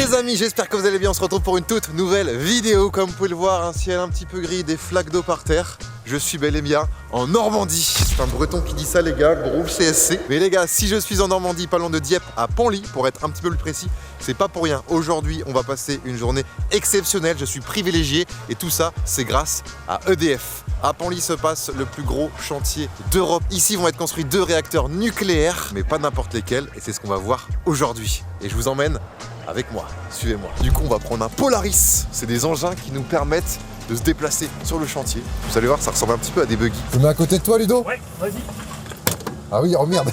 Les amis, j'espère que vous allez bien, on se retrouve pour une toute nouvelle vidéo. Comme vous pouvez le voir, un ciel un petit peu gris, des flaques d'eau par terre. Je suis bel et bien en Normandie. C'est un breton qui dit ça les gars, gros CSC. Mais les gars, si je suis en Normandie, pas loin de Dieppe, à Penly, pour être un petit peu plus précis, c'est pas pour rien. Aujourd'hui, on va passer une journée exceptionnelle, je suis privilégié et tout ça, c'est grâce à EDF. À Penly se passe le plus gros chantier d'Europe. Ici vont être construits 2 réacteurs nucléaires, mais pas n'importe lesquels, et c'est ce qu'on va voir aujourd'hui. Et je vous emmène avec moi, suivez-moi. Du coup, on va prendre un Polaris. C'est des engins qui nous permettent de se déplacer sur le chantier. Vous allez voir, ça ressemble un petit peu à des buggy. Je me mets à côté de toi, Ludo? Ouais, vas-y. Ah oui, oh merde.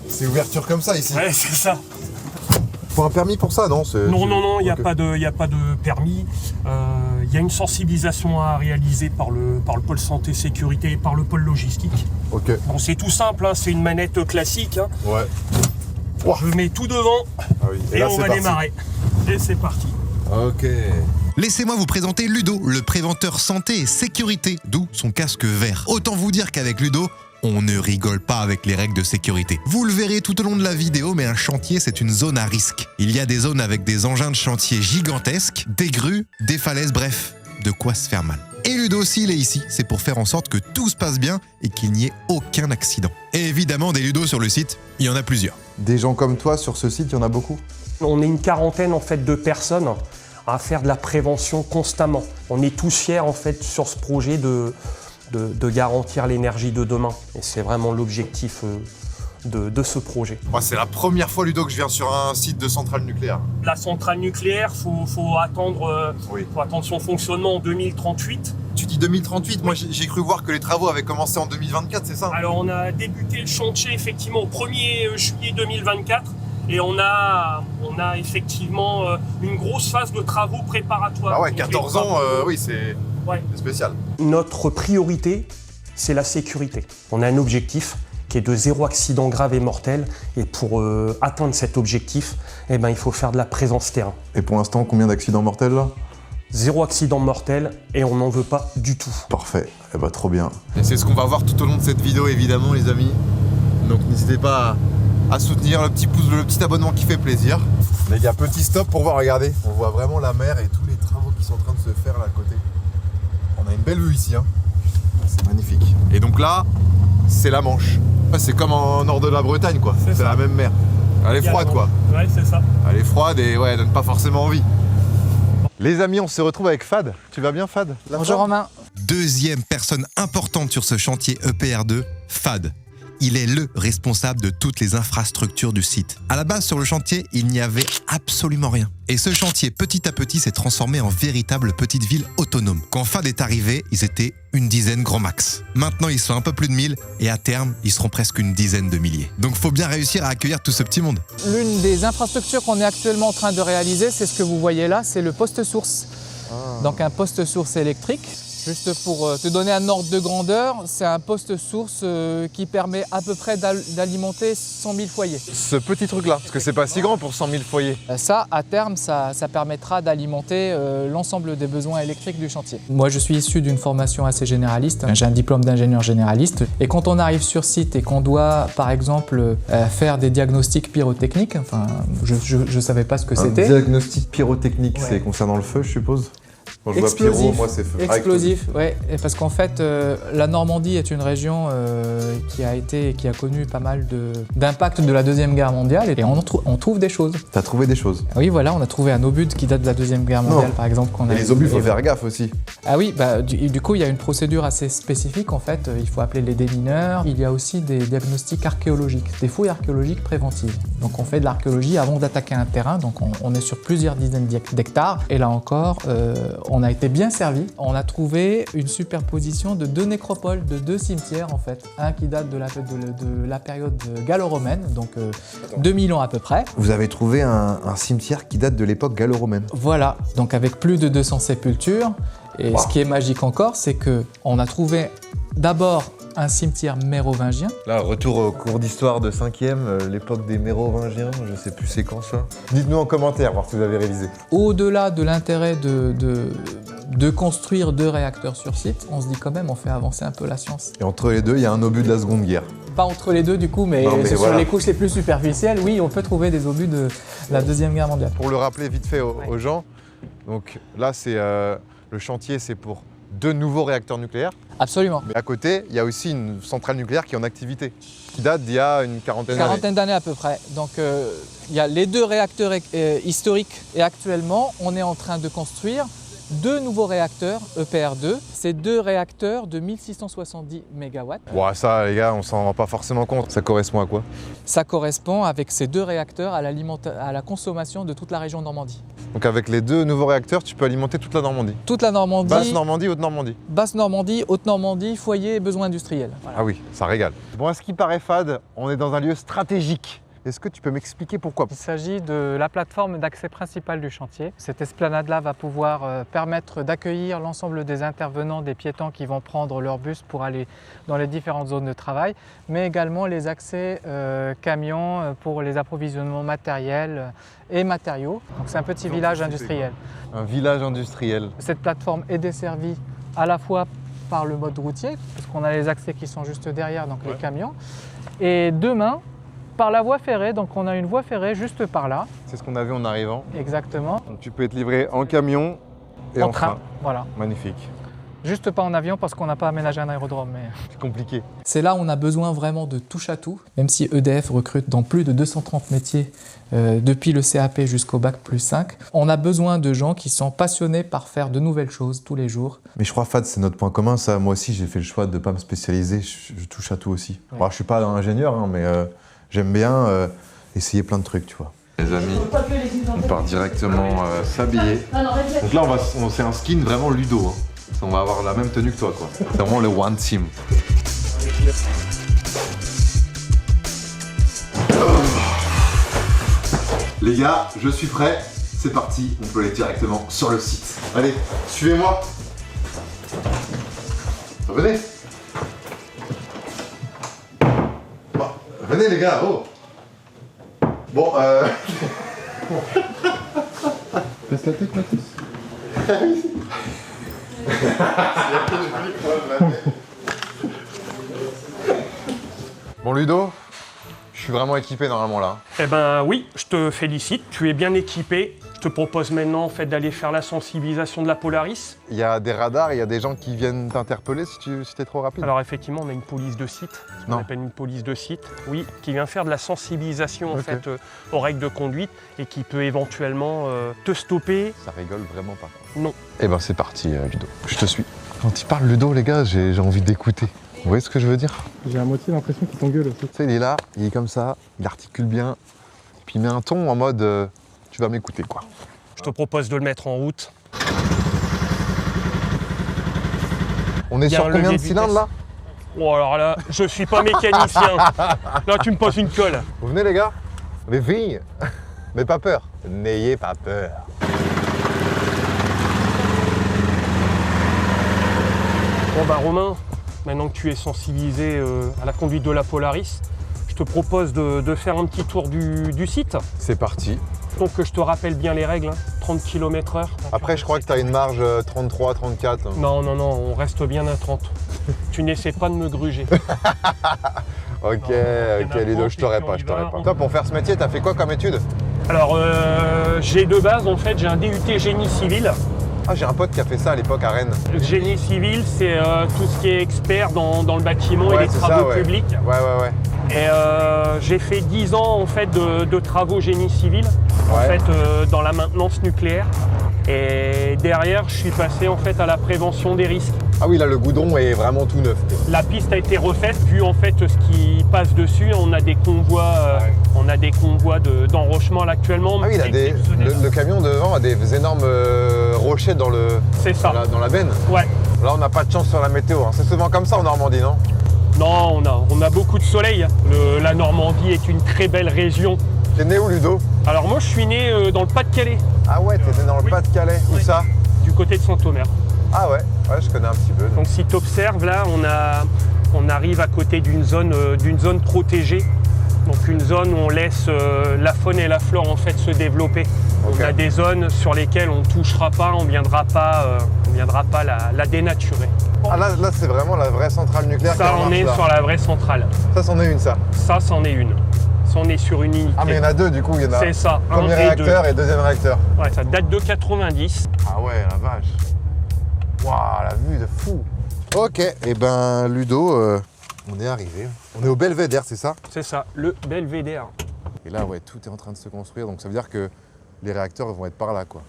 C'est ouverture comme ça ici. Ouais, c'est ça. Faut un permis pour ça, non? Non, il n'y a pas de permis. Il y a une sensibilisation à réaliser par le pôle santé sécurité et par le pôle logistique. Ok. Bon, c'est tout simple, hein, c'est une manette classique. Hein. Ouais. Je mets tout devant oui. et là, on va démarrer. Et c'est parti. Ok. Laissez-moi vous présenter Ludo, le préventeur santé et sécurité, d'où son casque vert. Autant vous dire qu'avec Ludo, on ne rigole pas avec les règles de sécurité. Vous le verrez tout au long de la vidéo, mais un chantier, c'est une zone à risque. Il y a des zones avec des engins de chantier gigantesques, des grues, des falaises, bref, de quoi se faire mal. Et Ludo, s'il est ici, c'est pour faire en sorte que tout se passe bien et qu'il n'y ait aucun accident. Et évidemment, des Ludos sur le site, il y en a plusieurs. Des gens comme toi sur ce site, il y en a beaucoup? On est une quarantaine en fait de personnes à faire de la prévention constamment. On est tous fiers en fait sur ce projet de garantir l'énergie de demain. Et c'est vraiment l'objectif de ce projet. Moi, c'est la première fois, Ludo, que je viens sur un site de centrale nucléaire. La centrale nucléaire, faut attendre son fonctionnement en 2038. Tu dis 2038, moi j'ai cru voir que les travaux avaient commencé en 2024, c'est ça? Alors on a débuté le chantier effectivement au 1er juillet 2024 et on a effectivement une grosse phase de travaux préparatoires. Ah ouais, 14 ans, oui, c'est spécial. Notre priorité, c'est la sécurité. On a un objectif qui est de 0 accident grave et mortel. Et pour atteindre cet objectif, il faut faire de la présence terrain. Et pour l'instant, combien d'accidents mortels là? 0 accident mortel et on n'en veut pas du tout. Parfait, eh ben, trop bien. Et c'est ce qu'on va voir tout au long de cette vidéo évidemment les amis. Donc n'hésitez pas à soutenir le petit pouce, le petit abonnement qui fait plaisir. Les gars, petit stop pour voir, regardez. On voit vraiment la mer et tous les travaux qui sont en train de se faire là à côté. On a une belle vue ici, hein. C'est magnifique. Et donc là, c'est la Manche. C'est comme en nord de la Bretagne quoi, c'est la même mer. Elle est froide quoi. Ouais, c'est ça. Elle est froide et ouais, elle donne pas forcément envie. Les amis, on se retrouve avec Fad. Tu vas bien Fad? Bonjour Romain. Deuxième personne importante sur ce chantier EPR2, Fad. Il est le responsable de toutes les infrastructures du site. À la base, sur le chantier, il n'y avait absolument rien. Et ce chantier, petit à petit, s'est transformé en véritable petite ville autonome. Quand Fad est arrivé, ils étaient une dizaine grand max. Maintenant, ils sont un peu plus de 1000 et à terme, ils seront presque une dizaine de milliers. Donc, faut bien réussir à accueillir tout ce petit monde. L'une des infrastructures qu'on est actuellement en train de réaliser, c'est ce que vous voyez là, c'est le poste source. Donc un poste source électrique. Juste pour te donner un ordre de grandeur, c'est un poste source qui permet à peu près d'alimenter 100 000 foyers. Ce petit truc là, parce que c'est pas si grand pour 100 000 foyers. Ça, à terme, ça permettra d'alimenter l'ensemble des besoins électriques du chantier. Moi, je suis issu d'une formation assez généraliste. J'ai un diplôme d'ingénieur généraliste. Et quand on arrive sur site et qu'on doit, par exemple, faire des diagnostics pyrotechniques, enfin, je savais pas ce que c'était. Un diagnostic pyrotechnique, c'est concernant le feu, je suppose? Quand je vois pyro, moi c'est feu. Explosif, ouais. Et parce qu'en fait, la Normandie est une région qui a connu pas mal d'impact de la Deuxième Guerre mondiale et on trouve des choses. T'as trouvé des choses? Oui, voilà, on a trouvé un obus qui date de la Deuxième Guerre mondiale, par exemple. Et les obus, il faut faire gaffe aussi. Ah oui, du coup, il y a une procédure assez spécifique en fait. Il faut appeler les démineurs. Il y a aussi des diagnostics archéologiques, des fouilles archéologiques préventives. Donc on fait de l'archéologie avant d'attaquer un terrain. Donc on est sur plusieurs dizaines d'hectares. Et là encore, on a été bien servi. On a trouvé une superposition de 2 nécropoles, de 2 cimetières en fait. Un qui date de la période gallo-romaine, donc 2000 ans à peu près. Vous avez trouvé un cimetière qui date de l'époque gallo-romaine. Voilà, donc avec plus de 200 sépultures. Et ce qui est magique encore, c'est qu'on a trouvé d'abord un cimetière mérovingien. Là, retour au cours d'histoire de 5e, l'époque des mérovingiens, je sais plus c'est quand ça. Dites-nous en commentaire, voir si vous avez révisé. Au-delà de l'intérêt de construire 2 réacteurs sur site, on se dit quand même on fait avancer un peu la science. Et entre les deux, il y a un obus de la Seconde Guerre. pas entre les deux du coup, mais, Non, mais c'est voilà. sur les couches les plus superficielles, oui, on peut trouver des obus de la Deuxième Guerre mondiale. Pour le rappeler vite fait aux gens, donc là, c'est le chantier, c'est pour 2 nouveaux réacteurs nucléaires. Absolument. Mais à côté, il y a aussi une centrale nucléaire qui est en activité, qui date d'il y a une quarantaine d'années. Quarantaine d'années à peu près. Donc il y a les 2 réacteurs historiques et actuellement, on est en train de construire 2 nouveaux réacteurs EPR2. C'est 2 réacteurs de 1670 MW. Ouais, ça, les gars, on s'en rend pas forcément compte. Ça correspond à quoi? Ça correspond avec ces 2 réacteurs à la consommation de toute la région Normandie. Donc avec les 2 nouveaux réacteurs, tu peux alimenter toute la Normandie. Toute la Normandie, Basse-Normandie, Haute-Normandie. Basse-Normandie, Haute-Normandie, foyer et besoins industriels. Voilà. Ah oui, ça régale. Bon, à ce qui paraît fade, on est dans un lieu stratégique. Est-ce que tu peux m'expliquer pourquoi? Il s'agit de la plateforme d'accès principale du chantier. Cette esplanade-là va pouvoir permettre d'accueillir l'ensemble des intervenants, des piétons qui vont prendre leur bus pour aller dans les différentes zones de travail, mais également les accès camions pour les approvisionnements matériels et matériaux. Donc c'est un petit village industriel. Un village industriel. Cette plateforme est desservie à la fois par le mode routier, parce qu'on a les accès qui sont juste derrière, donc les camions, et demain, par la voie ferrée, donc on a une voie ferrée juste par là. C'est ce qu'on a vu en arrivant. Exactement. Donc tu peux être livré en camion et en train. Voilà. Magnifique. Juste pas en avion parce qu'on n'a pas aménagé un aérodrome. Mais... C'est compliqué. C'est là où on a besoin vraiment de touche à tout. Même si EDF recrute dans plus de 230 métiers depuis le CAP jusqu'au Bac+5, on a besoin de gens qui sont passionnés par faire de nouvelles choses tous les jours. Mais je crois, Fad, c'est notre point commun. Ça, moi aussi, j'ai fait le choix de ne pas me spécialiser. Je touche à tout aussi. Ouais. Alors, je suis pas ingénieur, hein, mais j'aime bien essayer plein de trucs, tu vois. Les amis, on part directement s'habiller. Donc là, c'est un skin vraiment Ludo. Hein. On va avoir la même tenue que toi, quoi. C'est vraiment le one team. Les gars, je suis prêt. C'est parti. On peut aller directement sur le site. Allez, suivez-moi. Venez. Bon, venez les gars. Oh. Bon, Baisse la tête, Mathis. Bon Ludo, je suis vraiment équipé normalement là. Eh ben oui, je te félicite, tu es bien équipé. Je te propose maintenant en fait, d'aller faire la sensibilisation de la Polaris. Il y a des radars, il y a des gens qui viennent t'interpeller si t'es trop rapide. Alors effectivement, on a une police de site, ce qu'on Non. appelle une police de site, oui, qui vient faire de la sensibilisation en Ok. fait, aux règles de conduite et qui peut éventuellement te stopper. Ça rigole vraiment pas. Non. Eh ben c'est parti Ludo, je te suis. Quand il parle Ludo les gars, j'ai envie d'écouter. Vous voyez ce que je veux dire? J'ai à moitié l'impression qu'il t'engueule aussi. Tu sais, il est là, il est comme ça, il articule bien, puis il met un ton en mode tu vas m'écouter quoi. Je te propose de le mettre en route. On est Il y a sur un combien levier de de cylindres là? Oh alors là, je suis pas mécanicien. Là, tu me poses une colle. Vous venez les gars? Les filles? Mais pas peur. N'ayez pas peur. Bon bah Romain, maintenant que tu es sensibilisé à la conduite de la Polaris, je te propose de faire un petit tour du site. C'est parti. Donc je te rappelle bien les règles, hein, 30 km/h. Après, je crois que tu as une marge 33, 34. Non, non, non, on reste bien à 30. Tu n'essaies pas de me gruger. Ok, Non, ok, Ludo, je t'aurais pas, je t'aurais pas. Toi, pour faire ce métier, t'as fait quoi comme étude? Alors, j'ai de base, en fait, j'ai un DUT génie civil. Ah, j'ai un pote qui a fait ça à l'époque à Rennes. Le génie civil, c'est tout ce qui est expert dans le bâtiment et Ouais, les c'est travaux ça, ouais. publics. Ouais. Et j'ai fait 10 ans en fait de travaux génie civil, en Ouais. fait dans la maintenance nucléaire. Et derrière, je suis passé en fait à la prévention des risques. Ah oui, là, le goudron est vraiment tout neuf. quoi. La piste a été refaite, vu en fait ce qui passe dessus. On a des convois, d'enrochement là, actuellement. Ah oui, il a le camion devant a des énormes rochers dans C'est ça. dans la benne. Ouais. Là, on n'a pas de chance sur la météo. Hein. C'est souvent comme ça en Normandie, non? Non, on a beaucoup de soleil. La Normandie est une très belle région. T'es né où, Ludo? Alors moi, je suis né dans le Pas-de-Calais, Ah ouais, t'es né dans le Oui. Pas-de-Calais. Où Oui. ça? du côté de Saint-Omer. Ah ouais, je connais un petit peu. Donc si tu observes là, on arrive à côté d'une zone protégée. Donc une zone où on laisse la faune et la flore en fait se développer. On a des zones sur lesquelles on ne touchera pas, on ne viendra pas la dénaturer. Ah là c'est vraiment la vraie centrale nucléaire. Ça, on est sur la vraie centrale. Ça, c'en est une, ça. Ça, c'en est une. Ça, on est sur une unité. Ah, mais il y en a deux, du coup. Il y en a C'est ça, un premier et réacteur deux. et deuxième réacteur. Ouais, ça date de 90. Ah ouais, la vache. Waouh, la vue de fou. Ok, et ben Ludo, on est arrivé. On est au Belvédère, c'est ça? C'est ça, le Belvédère. Et là, ouais, tout est en train de se construire, donc ça veut dire que les réacteurs vont être par là, quoi.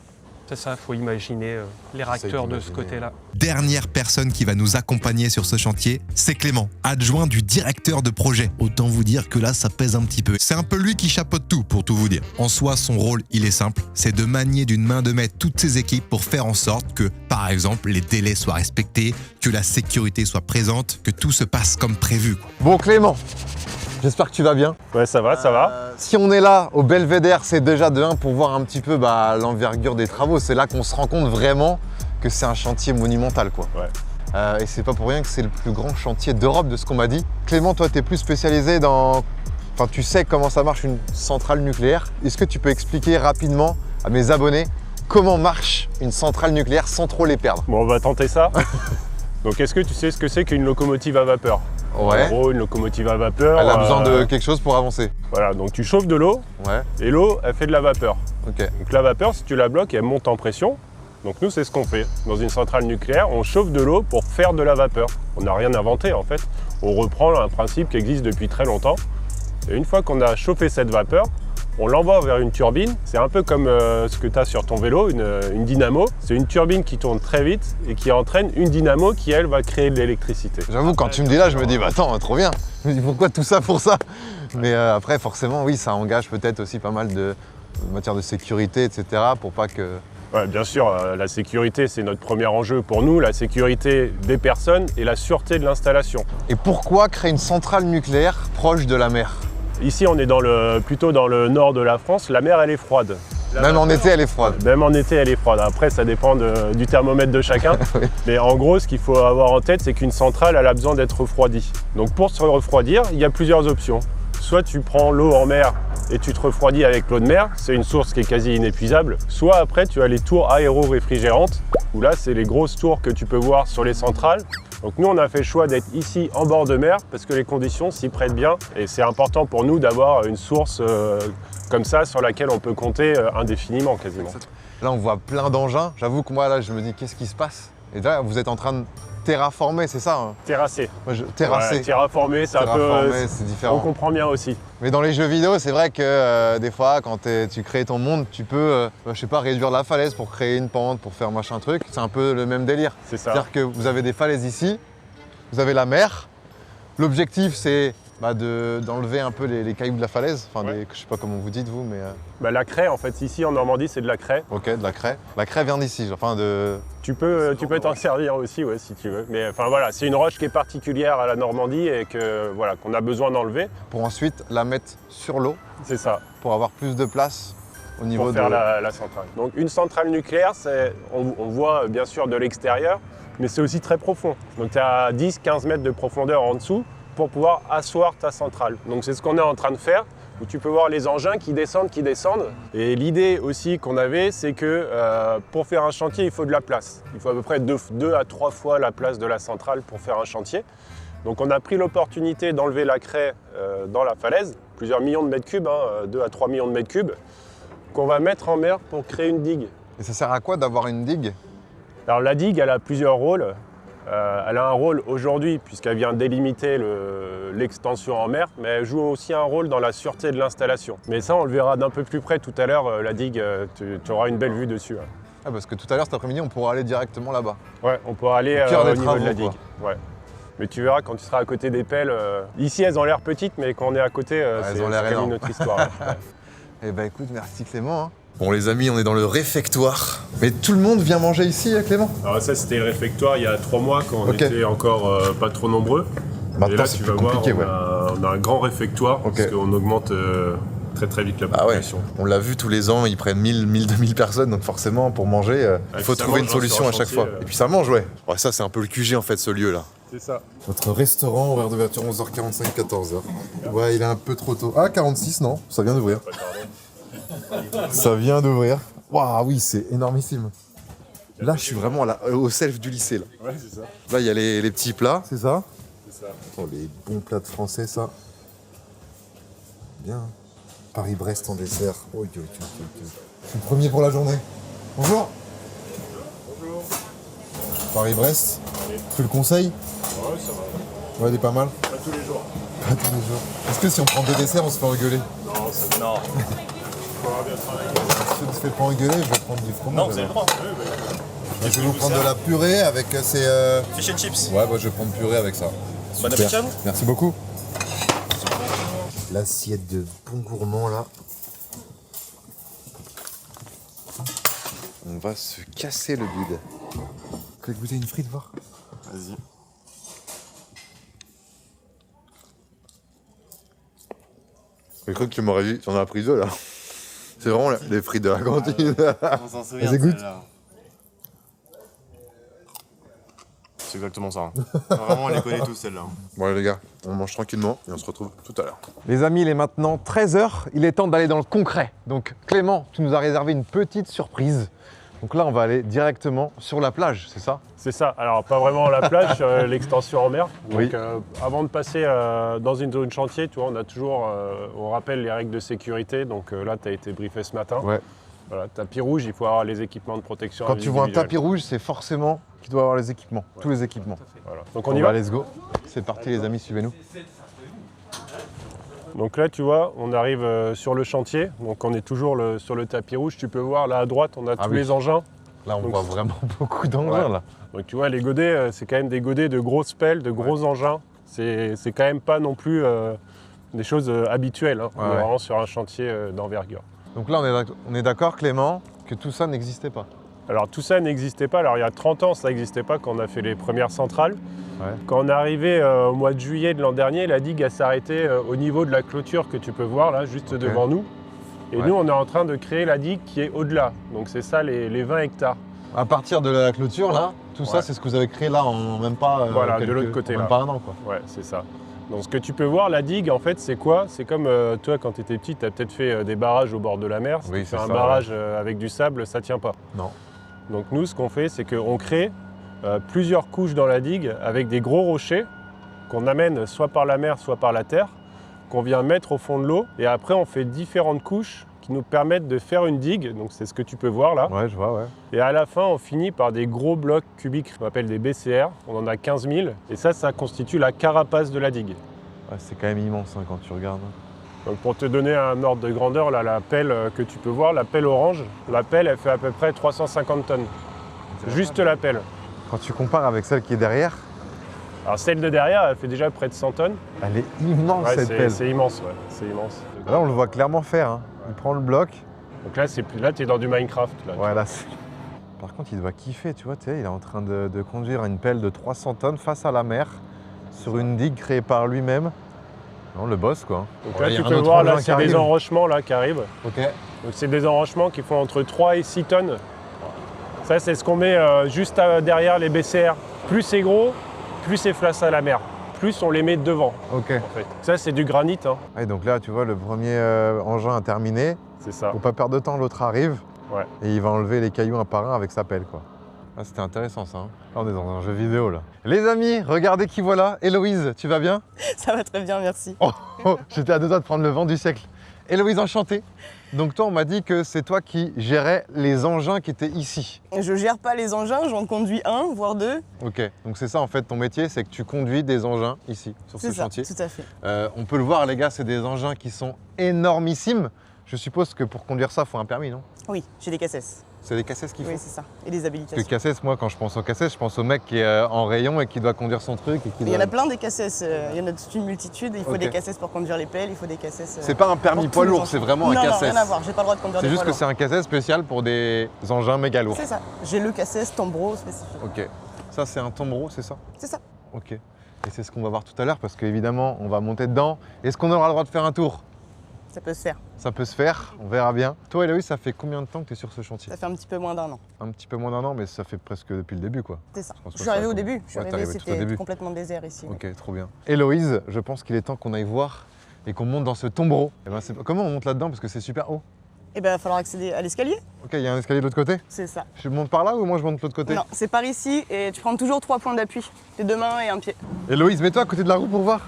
C'est ça, il faut imaginer les réacteurs de ce côté-là. Dernière personne qui va nous accompagner sur ce chantier, c'est Clément, adjoint du directeur de projet. Autant vous dire que là, ça pèse un petit peu. C'est un peu lui qui chapeaute tout, pour tout vous dire. En soi, son rôle, il est simple, c'est de manier d'une main de maître toutes ses équipes pour faire en sorte que, par exemple, les délais soient respectés, que la sécurité soit présente, que tout se passe comme prévu. Bon, Clément, j'espère que tu vas bien. Ouais, ça va, ça va. Si on est là, au Belvédère, c'est déjà de 1 pour voir un petit peu l'envergure des travaux. C'est là qu'on se rend compte vraiment que c'est un chantier monumental, quoi. Ouais. Et c'est pas pour rien que c'est le plus grand chantier d'Europe, de ce qu'on m'a dit. Clément, toi, tu es plus spécialisé dans... Enfin, tu sais comment ça marche une centrale nucléaire. Est-ce que tu peux expliquer rapidement à mes abonnés comment marche une centrale nucléaire sans trop les perdre? Bon, on va tenter ça. Donc, est-ce que tu sais ce que c'est qu'une locomotive à vapeur? Ouais. En gros, une locomotive à vapeur... Elle a besoin de quelque chose pour avancer. Voilà, donc tu chauffes de l'eau, Ouais, et l'eau, elle fait de la vapeur. ok. Donc la vapeur, si tu la bloques, elle monte en pression. Donc nous, c'est ce qu'on fait. Dans une centrale nucléaire, on chauffe de l'eau pour faire de la vapeur. On n'a rien inventé, en fait. On reprend un principe qui existe depuis très longtemps. Et une fois qu'on a chauffé cette vapeur, on l'envoie vers une turbine. C'est un peu comme ce que tu as sur ton vélo, une dynamo. C'est une turbine qui tourne très vite et qui entraîne une dynamo qui, elle, va créer de l'électricité. J'avoue, quand tu me dis là, je me dis, bah attends, trop bien. Je me dis, pourquoi tout ça pour ça? Mais après, forcément, oui, ça engage peut-être aussi pas mal de matière de sécurité, etc. pour pas que... Ouais, bien sûr, la sécurité, c'est notre premier enjeu pour nous, la sécurité des personnes et la sûreté de l'installation. Et pourquoi créer une centrale nucléaire proche de la mer? Ici, on est plutôt dans le nord de la France. La mer, elle est froide. Même en été, elle est froide. Même en été, elle est froide. Après, ça dépend du thermomètre de chacun. Oui. Mais en gros, ce qu'il faut avoir en tête, c'est qu'une centrale, elle a besoin d'être refroidie. Donc pour se refroidir, il y a plusieurs options. Soit tu prends l'eau en mer et tu te refroidis avec l'eau de mer, c'est une source qui est quasi inépuisable. Soit après, tu as les tours aéro-réfrigérantes, où là, c'est les grosses tours que tu peux voir sur les centrales. Donc nous, on a fait le choix d'être ici en bord de mer parce que les conditions s'y prêtent bien et c'est important pour nous d'avoir une source comme ça sur laquelle on peut compter indéfiniment quasiment. Là, on voit plein d'engins. J'avoue que moi, là, je me dis, qu'est-ce qui se passe? Et là, vous êtes en train de terraformer, c'est ça, hein? Terrasser. Terrasser. Ouais, terraformer, c'est un peu... c'est on différent. comprend bien aussi. Mais dans les jeux vidéo, c'est vrai que des fois, quand tu crées ton monde, tu peux, je sais pas, réduire la falaise pour créer une pente, pour faire machin truc. C'est un peu le même délire. C'est ça. C'est-à-dire que vous avez des falaises ici, vous avez la mer. L'objectif, c'est d'enlever un peu les cailloux de la falaise. Enfin, Ouais. je sais pas comment vous dites, vous, mais... La craie, en fait, ici en Normandie, c'est de la craie. Ok, de la craie. La craie vient d'ici, enfin de... Tu peux t'en servir aussi, ouais, si tu veux. Mais enfin voilà, c'est une roche qui est particulière à la Normandie et qu'on a besoin d'enlever. Pour ensuite la mettre sur l'eau, C'est ça, pour avoir plus de place au niveau pour faire la centrale. Donc une centrale nucléaire, on voit bien sûr de l'extérieur, mais c'est aussi très profond. Donc tu as 10-15 mètres de profondeur en dessous pour pouvoir asseoir ta centrale. Donc c'est ce qu'on est en train de faire, où tu peux voir les engins qui descendent. Et l'idée aussi qu'on avait, c'est que pour faire un chantier, il faut de la place. Il faut à peu près 2 à 3 fois la place de la centrale pour faire un chantier. Donc on a pris l'opportunité d'enlever la craie dans la falaise, plusieurs millions de mètres cubes, 2 à 3 millions de mètres cubes, qu'on va mettre en mer pour créer une digue. Et ça sert à quoi d'avoir une digue? Alors la digue, elle a plusieurs rôles. Elle a un rôle aujourd'hui puisqu'elle vient délimiter l'extension en mer, mais elle joue aussi un rôle dans la sûreté de l'installation. Mais ça, on le verra d'un peu plus près tout à l'heure. La digue, tu auras une belle vue dessus. Hein. Ah, parce que tout à l'heure, cet après-midi, on pourra aller directement là-bas. Ouais, on pourra aller Au cœur des au niveau travaux, de la digue. Ouais. Mais tu verras quand tu seras à côté des pelles. Ici, elles ont l'air petites, mais quand on est à côté, elles ont l'air c'est comme énormes. une autre histoire. Ouais. Eh ben écoute, merci Clément. Hein. Bon les amis, on est dans le réfectoire. Mais tout le monde vient manger ici, Clément? Alors ça, c'était le réfectoire il y a 3 mois quand on Ok. était encore pas trop nombreux. Et Maintenant, là, c'est tu plus vas voir, compliqué, on a un grand réfectoire Ok. parce qu'on augmente très vite la Ah ouais, population. on l'a vu tous les ans, ils prennent 1000, 2000 personnes, donc forcément pour manger, il faut puis ça trouver une mange, solution sur à un chaque chantier, fois. Et puis ça mange, ouais. Ouais, ça c'est un peu le QG en fait, ce lieu là. C'est ça. Notre restaurant, horaire d'ouverture 11h45, 14h. Ouais, il est un peu trop tôt. Ah, 46, non, ça vient d'ouvrir. Ça vient d'ouvrir. Waouh, oui, c'est énormissime. Là, je suis vraiment au self du lycée. Là, Ouais, c'est ça. là il y a les petits plats, c'est ça? C'est ça. Oh, les bons plats de français, ça. Bien. Paris-Brest en dessert. Oh, je suis le premier pour la journée. Bonjour. Bonjour. Paris-Brest. Tu le conseilles? Ouais, ça va. Ouais, il est pas mal. Pas tous les jours. Pas tous les jours. Est-ce que si on prend 2 desserts, on se fait engueuler? Non, c'est... Non. Faut avoir bien travaillé. Si on se fait pas engueuler, je vais prendre du fromage. Non, vous avez le droit. Oui, bah, Je vais vous prendre de la purée avec ces... fish and chips. Ouais, bah, je vais prendre purée avec ça. Bon Super. appétit à vous. Merci beaucoup. L'assiette de bon gourmand là. On va se casser le bide. Vous voulez goûter une frite, voir? Vas-y. J'ai cru que tu m'aurais dit, tu en as pris 2 là. C'est vraiment les frites de la cantine. On s'en souvient. Vas-y, goûte. celle-là. C'est exactement ça. Vraiment, on les connaît tous celles-là. Bon les gars, on mange tranquillement et on se retrouve tout à l'heure. Les amis, il est maintenant 13h, il est temps d'aller dans le concret. Donc Clément, tu nous as réservé une petite surprise. Donc là, on va aller directement sur la plage, c'est ça? C'est ça. Alors, pas vraiment la plage, l'extension en mer. Donc, Oui. avant de passer dans une zone chantier, tu vois, on a toujours, on rappelle les règles de sécurité. Donc là, tu as été briefé ce matin. Ouais. Voilà, tapis rouge, il faut avoir les équipements de protection. Quand tu vois un individuelle. tapis rouge, c'est forcément qu'il doit avoir les équipements, tous les équipements. Voilà. Donc on Bon, y bah, va. let's go. C'est parti les amis, suivez-nous. Donc là, tu vois, on arrive sur le chantier. Donc on est toujours sur le tapis rouge. Tu peux voir là à droite, on a tous oui. les engins. Là, on Donc, voit vraiment beaucoup d'engins Ouais. là. Donc tu vois, les godets, c'est quand même des godets de grosses pelles, de gros engins. C'est quand même pas non plus des choses habituelles. Hein. On est Ouais. vraiment sur un chantier d'envergure. Donc là, on est d'accord Clément, que tout ça n'existait pas. Alors tout ça n'existait pas. Alors il y a 30 ans, ça n'existait pas quand on a fait les premières centrales. Ouais. Quand on est arrivé au mois de juillet de l'an dernier, la digue s'est arrêtée au niveau de la clôture que tu peux voir là, juste devant nous. Et Ouais. nous, on est en train de créer la digue qui est au-delà. Donc c'est ça les 20 hectares. À partir de la clôture là, tout ça Ouais. c'est ce que vous avez créé là en même pas Voilà, de l'autre côté, en même là. pas un an quoi. Ouais, c'est ça. Donc ce que tu peux voir, la digue, en fait, c'est quoi? C'est comme toi, quand tu étais petit, tu as peut-être fait des barrages au bord de la mer. Si Oui, tu fais c'est un ça, barrage avec du sable, ça tient pas. Non. Donc nous, ce qu'on fait, c'est qu'on crée plusieurs couches dans la digue avec des gros rochers qu'on amène soit par la mer, soit par la terre, qu'on vient mettre au fond de l'eau. Et après, on fait différentes couches qui nous permettent de faire une digue. Donc c'est ce que tu peux voir là. Ouais, je vois, ouais. Et à la fin, on finit par des gros blocs cubiques qu'on appelle des BCR. On en a 15 000. Et ça constitue la carapace de la digue. Ouais, c'est quand même immense hein, quand tu regardes. Donc pour te donner un ordre de grandeur, là, la pelle que tu peux voir, la pelle orange, la pelle, elle fait à peu près 350 tonnes. Juste la pelle. Quand tu compares avec celle qui est derrière, Alors celle de derrière, elle fait déjà près de 100 tonnes. elle est immense Ouais, cette pelle. c'est immense, ouais. C'est immense. Là, on le voit clairement faire. Hein. Il prend le bloc. Donc là, tu es dans du Minecraft. Là. Voilà. Par contre, il doit kiffer, tu vois. Il est en train de conduire une pelle de 300 tonnes face à la mer sur une digue créée par lui-même. Non, le boss, quoi. Donc Ouais, là, il y a tu un peux autre voir, là, engin qui c'est des arrive. enrochements là, qui arrivent. Ok. Donc c'est des enrochements qui font entre 3 et 6 tonnes. Ça, c'est ce qu'on met juste derrière les BCR. Plus c'est gros, plus c'est face à la mer. Plus on les met devant, Ok. en fait. Ça, c'est du granit, hein. Et donc là, tu vois, le premier engin a terminé. C'est ça. Faut pas perdre de temps, l'autre arrive. Ouais. Et il va enlever les cailloux un par un avec sa pelle, quoi. Ah, c'était intéressant, ça. Hein. Là, on est dans un jeu vidéo, là. Les amis, regardez qui voilà. Héloïse, tu vas bien? Ça va très bien, merci. Oh, j'étais à 2 doigts de prendre le vent du siècle. Héloïse, enchantée. Donc toi, on m'a dit que c'est toi qui gérais les engins qui étaient ici. Je gère pas les engins, j'en conduis un, voire deux. Ok, donc c'est ça en fait ton métier, c'est que tu conduis des engins ici, sur ce C'est ça, chantier. tout à fait. On peut le voir les gars, c'est des engins qui sont énormissimes. Je suppose que pour conduire ça, il faut un permis, non? Oui, j'ai des cassettes. C'est des cassettes qu'il faut? Oui, c'est ça. Et des Parce habilitations. que cassettes, moi quand je pense aux cassettes, je pense au mec qui est en rayon et qui doit conduire son truc. Et qui Il y en doit- a plein des cassettes, il y en a toute une multitude. Il faut Ok. des cassettes pour conduire les pelles, il faut des cassettes. C'est pas un permis pour poids tous les lourd, engins. c'est vraiment un Non, cassette. rien à voir, j'ai pas le droit de conduire C'est des juste poids que c'est un cassette spécial pour des engins méga lourds. lourds. C'est ça. J'ai le cassette Tombro spécifique. Ok. Ça c'est un tombereau, c'est ça? C'est ça. Ok. Et c'est ce qu'on va voir tout à l'heure parce qu'évidemment, on va monter dedans. Est-ce qu'on aura le droit de faire un tour? Ça peut se faire. Ça peut se faire, on verra bien. Toi, Héloïse, ça fait combien de temps que tu es sur ce chantier? Ça fait un petit peu moins d'un an. Un petit peu moins d'un an, mais ça fait presque depuis le début, quoi. C'est ça. pense Je que suis arrivée ça au va. début. Je suis Ouais, t'es arrivée, arrivée tout au c'était début. complètement désert ici. Ok, trop bien. Héloïse, je pense qu'il est temps qu'on aille voir et qu'on monte dans ce tombereau. Eh ben, comment on monte là-dedans parce que c'est super haut? Et ben, il va falloir accéder à l'escalier. Ok, il y a un escalier de l'autre côté. C'est ça. Je monte par là ou moi je monte de l'autre côté? Non, c'est par ici et tu prends toujours 3 points d'appui. Tes 2 mains et un pied. Héloïse, mets-toi à côté de la roue pour voir.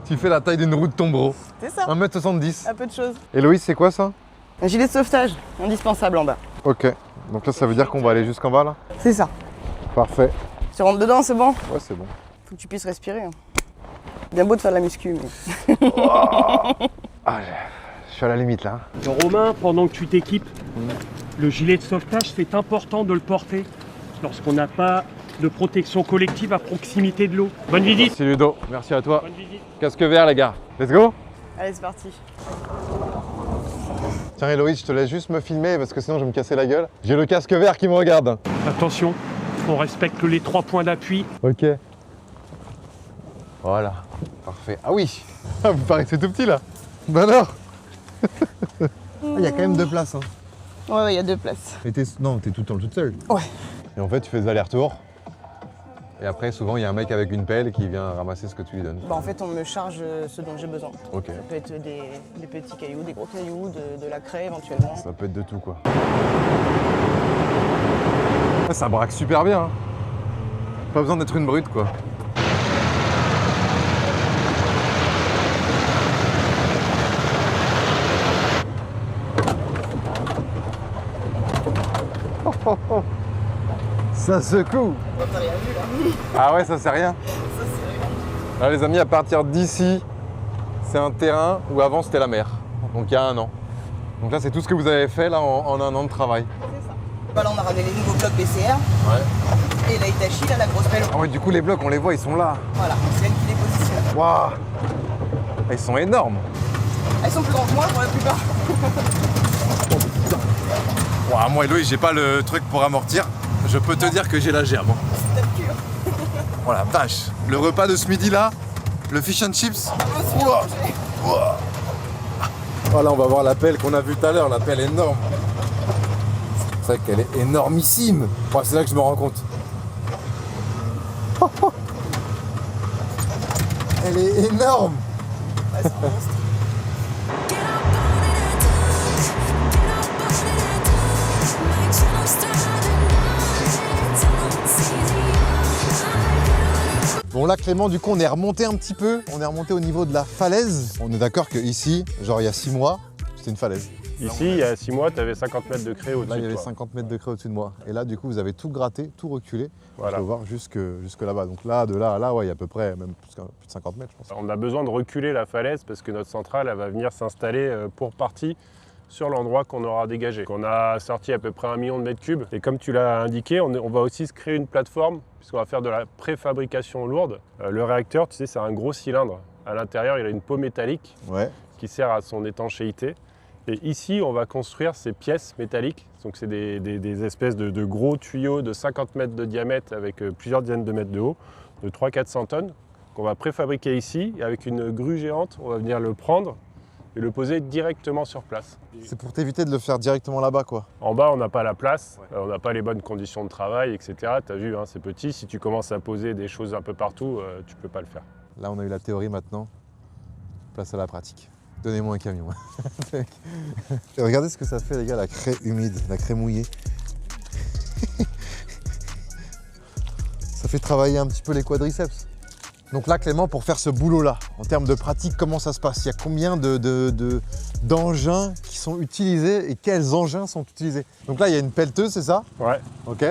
Tu fais la taille d'une roue de tombereau. C'est ça. 1m70. Un peu de choses. Héloïse, c'est quoi ça? Un gilet de sauvetage, indispensable en bas. Ok. Donc là, ça veut dire qu'on va aller jusqu'en bas là? C'est ça. Parfait. Tu rentres dedans, c'est bon? Ouais, c'est bon. Faut que tu puisses respirer. Hein. Bien beau de faire de la muscu, mais... Ah, je suis à la limite là. Romain, pendant que tu t'équipes, le gilet de sauvetage, c'est important de le porter lorsqu'on n'a pas de protection collective à proximité de l'eau. Bonne visite. Merci Ludo, merci à toi. Bonne visite. Casque vert les gars. Let's go. Allez, c'est parti. Tiens Héloïse, je te laisse juste me filmer parce que sinon je vais me casser la gueule. J'ai le casque vert qui me regarde. Attention, on respecte les 3 points d'appui. Ok. Voilà. Parfait. Ah oui. Ah, vous paraissez tout petit là. Bah alors. Il y a quand même 2 places. Hein. Ouais, il y a 2 places. Et non, t'es tout le temps toute seule. Ouais. Et en fait, tu fais des allers-retours. Et après, souvent, il y a un mec avec une pelle qui vient ramasser ce que tu lui donnes. Bah, en fait, on me charge ce dont j'ai besoin. Ok. Ça peut être des petits cailloux, des gros cailloux, de la craie éventuellement. Ça peut être de tout, quoi. Ça braque super bien. Hein. Pas besoin d'être une brute, quoi. Ça secoue. Ah ouais, ça c'est rien. Là les amis, à partir d'ici, c'est un terrain où avant c'était la mer. Donc il y a 1 an. Donc là c'est tout ce que vous avez fait là en 1 an de travail. C'est ça. Bah, là on a ramené les nouveaux blocs BCR. Ouais. Et la Hitachi, là la grosse pelle. Ah ouais, du coup les blocs on les voit, ils sont là. Voilà, c'est elle qui les positionne. Waouh. Ils sont énormes. Elles sont plus grandes que moi pour la plupart. Waouh, moi Héloïse, j'ai pas le truc pour amortir. Je peux te dire que j'ai la gerbe. C'est top cure. Oh la vache. Le repas de ce midi là, le fish and chips. Ouah. Ouah. Oh là on va voir la pelle qu'on a vue tout à l'heure, la pelle énorme. C'est vrai qu'elle est énormissime. Oh, c'est là que je me rends compte. Elle est énorme. Bon là Clément, du coup on est remonté un petit peu, on est remonté au niveau de la falaise. On est d'accord que ici, genre il y a 6 mois, c'était une falaise. Ici, il y a 6 mois, tu avais 50 mètres de craie au-dessus Là il y de avait toi. 50 mètres de craie au-dessus de moi. Et là du coup vous avez tout gratté, tout reculé. Voilà. Je peux voir jusque là-bas. Donc là, de là à là, ouais, il y a à peu près même plus de 50 mètres je pense. On a besoin de reculer la falaise parce que notre centrale elle va venir s'installer pour partie sur l'endroit qu'on aura dégagé. On a sorti à peu près 1 million de mètres cubes. Et comme tu l'as indiqué, on va aussi se créer une plateforme puisqu'on va faire de la préfabrication lourde. Le réacteur, tu sais, c'est un gros cylindre. À l'intérieur, il a une peau métallique qui sert à son étanchéité. Et ici, on va construire ces pièces métalliques. Donc c'est des espèces de gros tuyaux de 50 mètres de diamètre avec plusieurs dizaines de mètres de haut, de 300-400 tonnes, qu'on va préfabriquer ici. Et avec une grue géante, on va venir le prendre et le poser directement sur place. C'est pour t'éviter de le faire directement là-bas quoi. En bas, on n'a pas la place, on n'a pas les bonnes conditions de travail, etc. Tu as vu, hein, c'est petit. Si tu commences à poser des choses un peu partout, tu ne peux pas le faire. Là on a eu la théorie maintenant, place à la pratique. Donnez-moi un camion. Et regardez ce que ça fait les gars, la craie humide, la craie mouillée. Ça fait travailler un petit peu les quadriceps. Donc là Clément, pour faire ce boulot-là, en termes de pratique, comment ça se passe? Il y a combien d'engins qui sont utilisés et quels engins sont utilisés? Donc là il y a une pelleteuse, c'est ça? Ouais. Ok.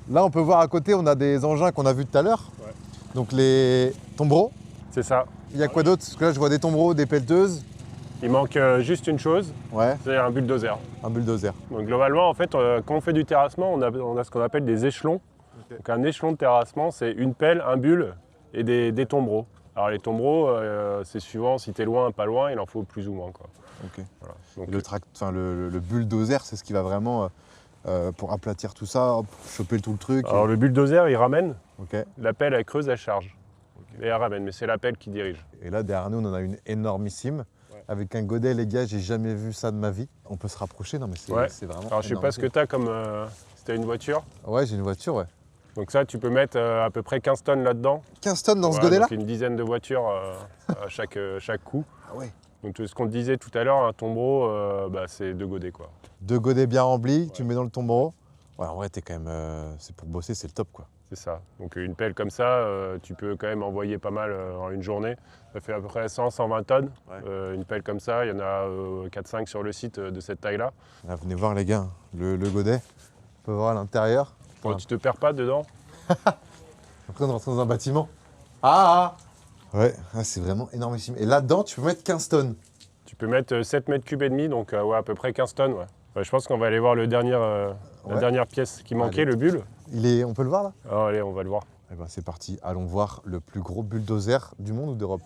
Là on peut voir à côté, on a des engins qu'on a vus tout à l'heure. Ouais. Donc les tombereaux. C'est ça. Il y a quoi d'autre? Parce que là je vois des tombereaux, des pelleteuses. Il manque juste une chose, Ouais, c'est un bulldozer. un bulldozer. Donc globalement, en fait, quand on fait du terrassement, on a ce qu'on appelle des échelons. Okay. Donc un échelon de terrassement, c'est une pelle, un bulle et des tombereaux. Alors les tombereaux, c'est suivant si tu es loin, pas loin, il en faut plus ou moins, quoi. Ok. Voilà. Donc, Le bulldozer, c'est ce qui va vraiment pour aplatir tout ça, hop, choper tout le truc. alors le bulldozer, il ramène, Ok. la pelle, elle creuse, elle charge. Et elle ramène, mais c'est la pelle qui dirige. Et là derrière nous, on en a une énormissime. Avec un godet, les gars, j'ai jamais vu ça de ma vie. On peut se rapprocher, non mais c'est Ouais. c'est vraiment. Alors je sais énorme. pas ce que tu as comme... si tu as une voiture. Ouais, j'ai une voiture, ouais. Donc ça, tu peux mettre à peu près 15 tonnes là-dedans. 15 tonnes dans ce Voilà, godet-là? donc une dizaine de voitures à chaque coup. Ah ouais. Donc ce qu'on te disait tout à l'heure, un tombereau, c'est 2 godets quoi. 2 godets bien remplis, tu mets dans le tombereau. Ouais, en vrai, t'es quand même. C'est pour bosser, c'est le top quoi. C'est ça. Donc une pelle comme ça, tu peux quand même envoyer pas mal en une journée. Ça fait à peu près 100-120 tonnes. Ouais. Une pelle comme ça, il y en a 4-5 sur le site de cette taille-là. Là, venez voir les gars, le godet. On peut voir à l'intérieur. Bon, tu te perds pas dedans. Après, on rentre dans un bâtiment. Ah. Ouais, c'est vraiment énormissime. Et là-dedans, tu peux mettre 15 tonnes. Tu peux mettre 7 mètres cubes et demi, donc ouais, à peu près 15 tonnes. Ouais. Ouais, je pense qu'on va aller voir la dernière pièce qui manquait, le bulle. On peut le voir là? Ah, allez, on va le voir. Eh ben, c'est parti, allons voir le plus gros bulldozer du monde ou d'Europe?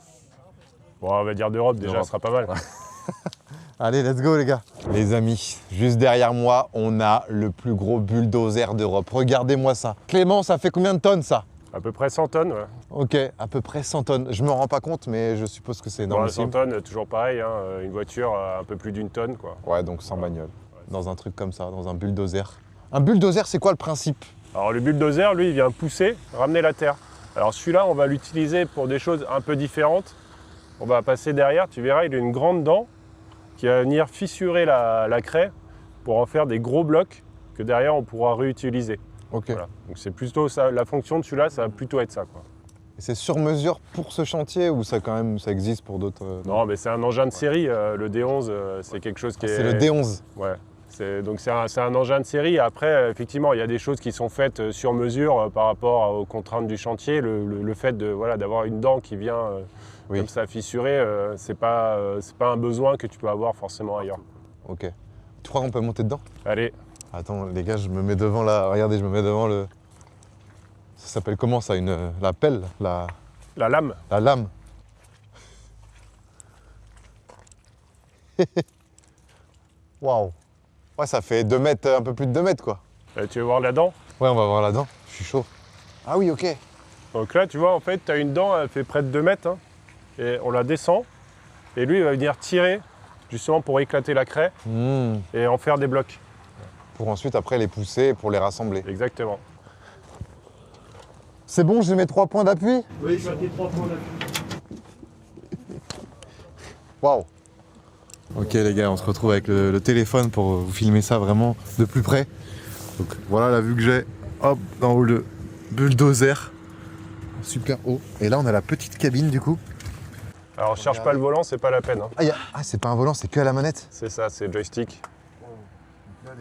Bon, on va dire d'Europe déjà, ça sera pas mal. Allez, let's go les gars. Les amis, juste derrière moi, on a le plus gros bulldozer d'Europe. Regardez-moi ça. Clément, ça fait combien de tonnes ça? À peu près 100 tonnes, ouais. Ok, à peu près 100 tonnes. Je me rends pas compte, mais je suppose que c'est énorme. 100 tonnes, toujours pareil, hein. Une voiture un peu plus d'une tonne, quoi. Ouais, donc sans bagnole. Dans un truc comme ça, dans un bulldozer. Un bulldozer, c'est quoi le principe? Alors le bulldozer, lui, il vient pousser, ramener la terre. Alors celui-là, on va l'utiliser pour des choses un peu différentes. On va passer derrière, tu verras, il a une grande dent qui va venir fissurer la craie pour en faire des gros blocs que derrière on pourra réutiliser. Ok. Voilà. Donc c'est plutôt ça, la fonction de celui-là, ça va plutôt être ça, quoi. Et c'est sur mesure pour ce chantier ou ça quand même ça existe pour d'autres? Non, mais c'est un engin de série. Le D11, c'est quelque chose qui est. C'est le D11. Ouais. Donc c'est un engin de série. Après, effectivement, il y a des choses qui sont faites sur mesure par rapport aux contraintes du chantier. Le fait d'avoir une dent qui vient comme ça fissurer, c'est pas un besoin que tu peux avoir forcément ailleurs. Ok. Tu crois qu'on peut monter dedans? Allez. Attends les gars, je me mets devant là. Regardez, je me mets devant le. Ça s'appelle comment ça? La pelle? La lame. La lame. Waouh. Ouais, ça fait 2 mètres, un peu plus de 2 mètres quoi. Tu veux voir la dent? Ouais, on va voir la dent. Je suis chaud. Ah oui, ok. Donc là, tu vois, en fait, tu as une dent, elle fait près de 2 mètres. Hein, et on la descend. Et lui, il va venir tirer, justement, pour éclater la craie et en faire des blocs. Pour ensuite, après, les pousser pour les rassembler. Exactement. C'est bon, j'ai mes 3 points d'appui? Oui, tu as tes 3 points d'appui. Waouh. Ok les gars, on se retrouve avec le téléphone pour vous filmer ça vraiment de plus près. Donc voilà la vue que j'ai. Hop, dans haut le bulldozer. Super haut. Et là on a la petite cabine du coup. Alors cherche pas le volant, c'est pas la peine. Hein. C'est pas un volant, c'est que à la manette? C'est ça, c'est joystick.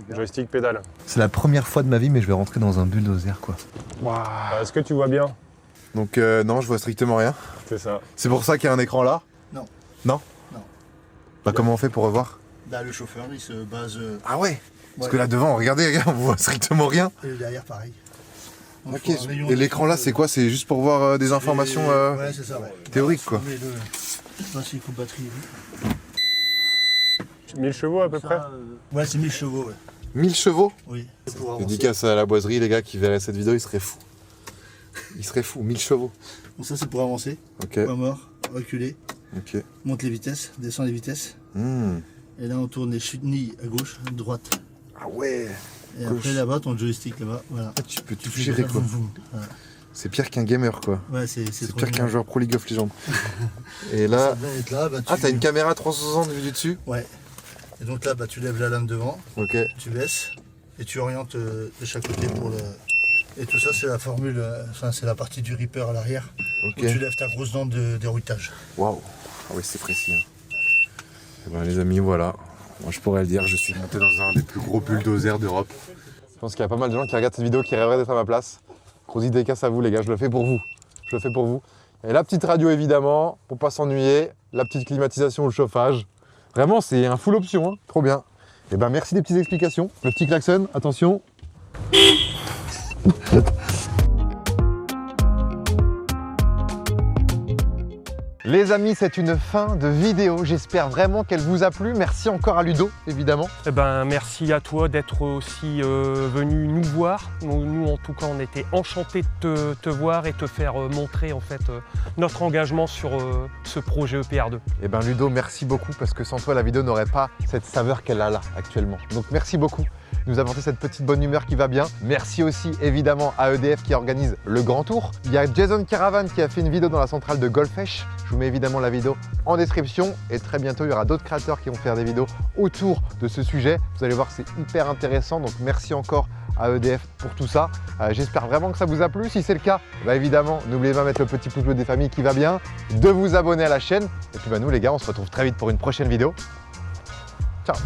Joystick pédale. C'est la première fois de ma vie mais je vais rentrer dans un bulldozer quoi. Wow. Est-ce que tu vois bien? Donc non, je vois strictement rien. C'est ça. C'est pour ça qu'il y a un écran là? Non. Non? Non. Bah comment on fait pour revoir? Bah le chauffeur il se base... Ah ouais? Parce que là devant, regardez les gars, on voit strictement rien. Et derrière pareil. Donc, ok, et l'écran là c'est quoi? C'est juste pour voir des informations ouais, c'est ça, ouais. Théoriques quoi. Je sais pas s'il faut batterie. 1000 chevaux à peu près? Ouais, c'est 1000 chevaux, ouais. 1000 chevaux? Oui. Dédicace à la boiserie, les gars qui verraient cette vidéo, ils seraient fous. Ils seraient fous, 1000 chevaux. Donc ça c'est pour avancer. Ok. Point mort, reculer. Ok. Monte les vitesses, descend les vitesses. Et là on tourne les chenilles à gauche, à droite. Ah ouais. Et après là-bas, ton joystick là-bas, voilà. Ah, tu peux tout gérer quoi. Voilà. C'est pire qu'un gamer quoi. Ouais, c'est pire qu'un joueur Pro League of Legends. Et là... t'as une caméra 360 vue du dessus? Ouais. Et donc là, tu lèves la lame devant, tu baisses et tu orientes de chaque côté pour le... Et tout ça, c'est la formule, c'est la partie du Reaper à l'arrière, où tu lèves ta grosse dent de déroutage. Waouh. Ah oui, c'est précis. Hein. Et ben les amis, voilà. Moi, je pourrais le dire, je suis monté dans un des plus gros bulldozers d'Europe. Je pense qu'il y a pas mal de gens qui regardent cette vidéo qui rêveraient d'être à ma place. Gros dédicace à vous les gars, je le fais pour vous. Je le fais pour vous. Et la petite radio évidemment, pour pas s'ennuyer. La petite climatisation, le chauffage. Vraiment, c'est un full option, hein. Trop bien. Et ben merci des petites explications. Le petit klaxon, attention. Les amis, c'est une fin de vidéo. J'espère vraiment qu'elle vous a plu. Merci encore à Ludo, évidemment. Eh ben, merci à toi d'être aussi venu nous voir. Nous, en tout cas, on était enchantés de te voir et te faire montrer en fait notre engagement sur ce projet EPR2. Eh ben, Ludo, merci beaucoup parce que sans toi, la vidéo n'aurait pas cette saveur qu'elle a là actuellement. Donc, merci beaucoup de nous apporter cette petite bonne humeur qui va bien. Merci aussi évidemment à EDF qui organise le Grand Tour. Il y a Jason Caravan qui a fait une vidéo dans la centrale de Golfech Je vous mets évidemment la vidéo en description et très bientôt il y aura d'autres créateurs qui vont faire des vidéos autour de ce sujet. Vous allez voir que c'est hyper intéressant, donc merci encore à EDF pour tout ça. J'espère vraiment que ça vous a plu. Si c'est le cas, évidemment, n'oubliez pas de mettre le petit pouce bleu des familles qui va bien, de vous abonner à la chaîne. Et puis nous les gars, on se retrouve très vite pour une prochaine vidéo. Ciao.